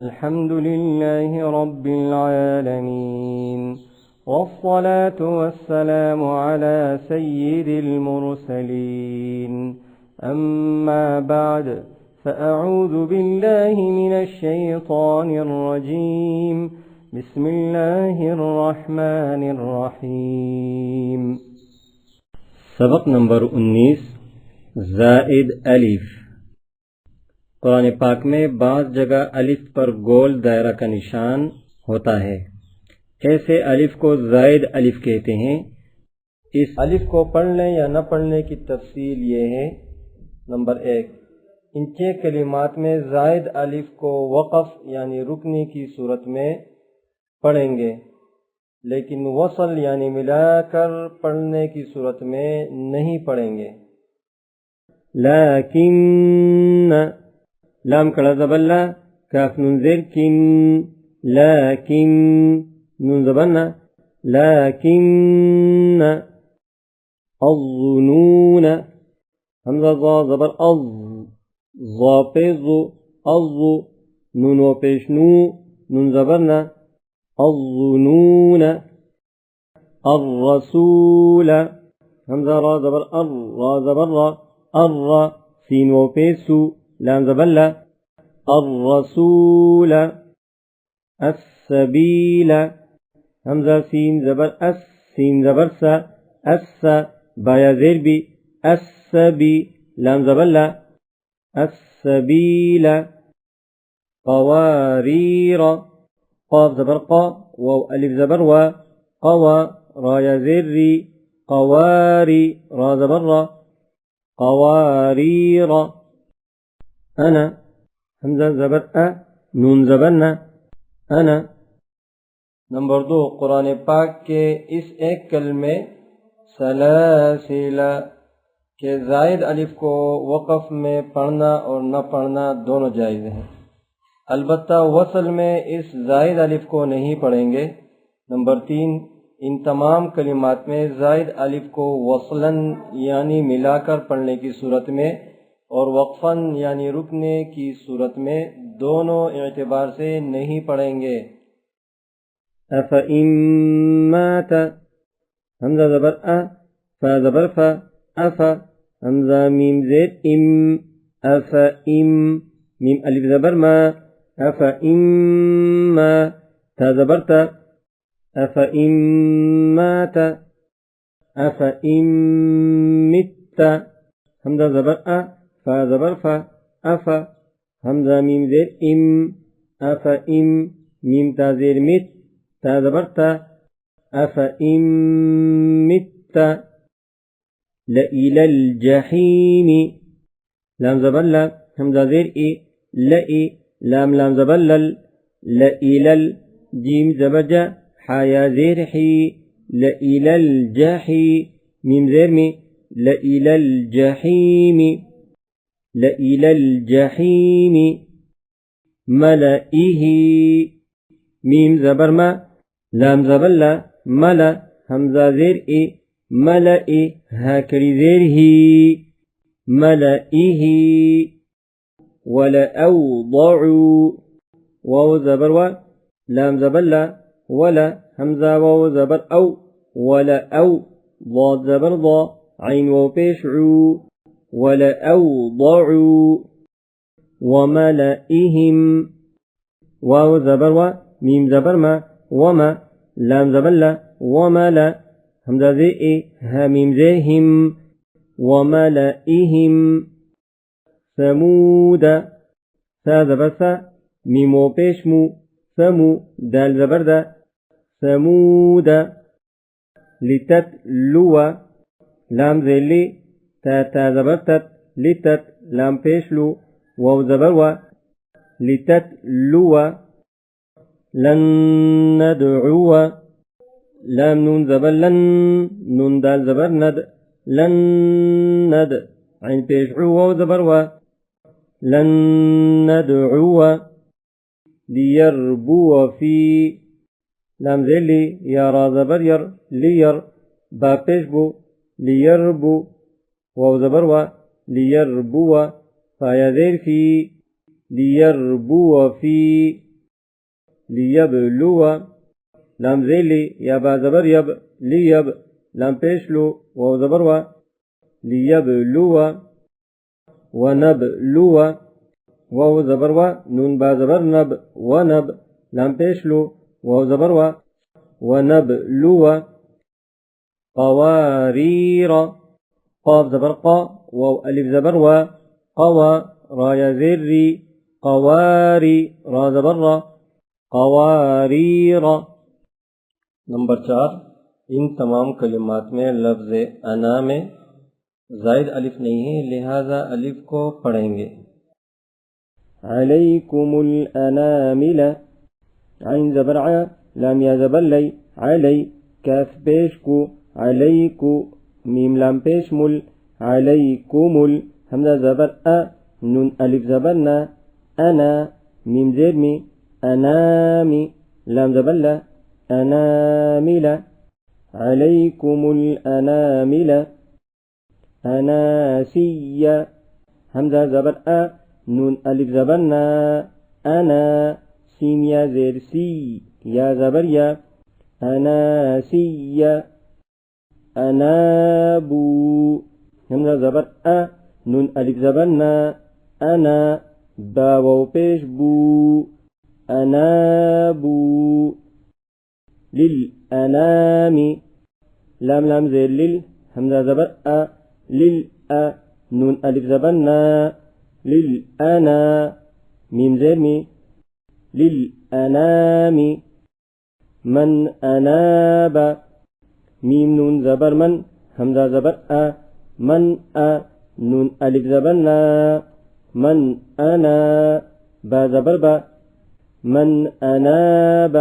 الحمد لله رب العالمين، والصلاة والسلام على سيد المرسلين. أما بعد، فأعوذ بالله من الشيطان الرجيم. بسم الله الرحمن الرحيم. سبق نمبر 19 زائد الف۔ قرآن پاک میں بعض جگہ الف پر گول دائرہ کا نشان ہوتا ہے، ایسے الف کو زائد الف کہتے ہیں۔ اس الف کو پڑھنے یا نہ پڑھنے کی تفصیل یہ ہے۔ نمبر 1، ان 6 کلمات میں زائد الف کو وقف یعنی رکنے کی صورت میں پڑھیں گے، لیکن وصل یعنی ملا کر پڑھنے کی صورت میں نہیں پڑھیں گے۔ لیکن لام کڑا زبر کاف نون زیر کن، لیکن نون زبر لیکن الظنون حمزہ ضا زبر از، ضا پیش ضو از، نون و پیش نو، نون زبر الظنون الرسول حمزہ را زبر ار، را زبر را ار، سین و پیش سو، لام زبر لا الرسول السبیل حمزہ سین زبر اس، سین زبر سا، اس بایا زیر بی، السبی، لام زبر لا السبیل قواریر قاف زبر قا، واو الف زبر وا، قوا رایا زیر ری، قواری را زبر را، قواریر انا حمزہ زبر ا، نون زبر نا، انا۔ نمبر 2، قرآن پاک کے اس ایک کلمے سلاسل کے زائد الف کو وقف میں پڑھنا اور نہ پڑھنا دونوں جائز ہیں، البتہ وصل میں اس زائد الف کو نہیں پڑھیں گے۔ نمبر 3، ان تمام کلمات میں زائد الف کو وصلاً یعنی ملا کر پڑھنے کی صورت میں اور وقفاً یعنی رکنے کی صورت میں دونوں اعتبار سے نہیں پڑھیں گے۔ افإن مات حمزہ زبر ا، فا زبر فا، افا حمزہ میم زیر ام، افإم میم الف زبر ما، افإن ما تا زبر تا، افإن مات، افإن مت حمزہ زبر ا، فا زبر فا، افا حمزہ میم زیر ام، افإم میم تا زیر مت، تا زبر تا، افإم مت لإلى الجحیم لام زبر لا، حمزہ زیر ای، لئی لام لام زبر لل، لإلى جیم زبر جا، حایا زیر حی، لإلى الجحی میم زیر می، لإلى الجحیم، لإلى الجحیم ملئه میم زبر ما، لام زبر لا، ملا حمزہ زیر ای، ملئی ہا کری زیر ہی، ملئه ولأوضعوا واو زبر و، لام زبر لا، ولا حمزہ واو زبر او، ولأو ضاد زبر ضا، عین واو پیش عو، ولأوضعوا وملئهم واو زبر و، میم زبر ما، وما لام زبر لا، وملا حمزہ زیر ای، ہا میم زیر ہم، وملئهم ثمود سا زبر سا، میم و پیش مو، سمو دال زبر دا، ثمود لتتلو لام زیر لی، تا زبر تت، لتت لام پیش لو، واو زبر و، لتتلو لن ندعو لام نون زبر لن، نون دال زبر ند، لن ند عین پیش عو، واو زبر و، لن ندعو لیربو فی لام زیر لی، یا را زبر یر، لیر با پیش بو، لیربو واو زبر و، لیربو فایا زیر فی، لیربو فی ليبلو لام زيلي يا با زبر يب ليب لام بيشلو واو زبر و ليبلو ونبلو واو زبر و نون با زبر نب ونب لام بيشلو واو زبر و ونبلو قوارير قاف زبر قا واو ألف زبر و قوا رايا زري قواري را زبر را قوارير. نمبر 4 ان تمام کلمات میں لفظ انا میں زائد الف نہیں ہے لہذا الف کو پڑھیں گے. علیکم الانامل عین زبر ع لام یا زبر لی علی کاف پیش کو علیکو میم لام پیش مل علیکم حمزہ زبر ا نون الف زبر نا انا میم زیر می انامی لام زبر لا انامل علیکم الانامل اناسیہ حمزہ زبر ا نون الف زبر نا انا سین یا زیر سی یا زبر یا اناسیہ انابو حمزہ زبر ا نون الف زبر نا انا با واو پیش بو انابو للانام لام لام زیر لل حمزہ زبر ا لل ا نون الف زبر نا للانا میم زیر می للانام من اناب میم نون زبر من حمزہ زبر ا من ا نون الف زبر نا من انا با زبر با من اناب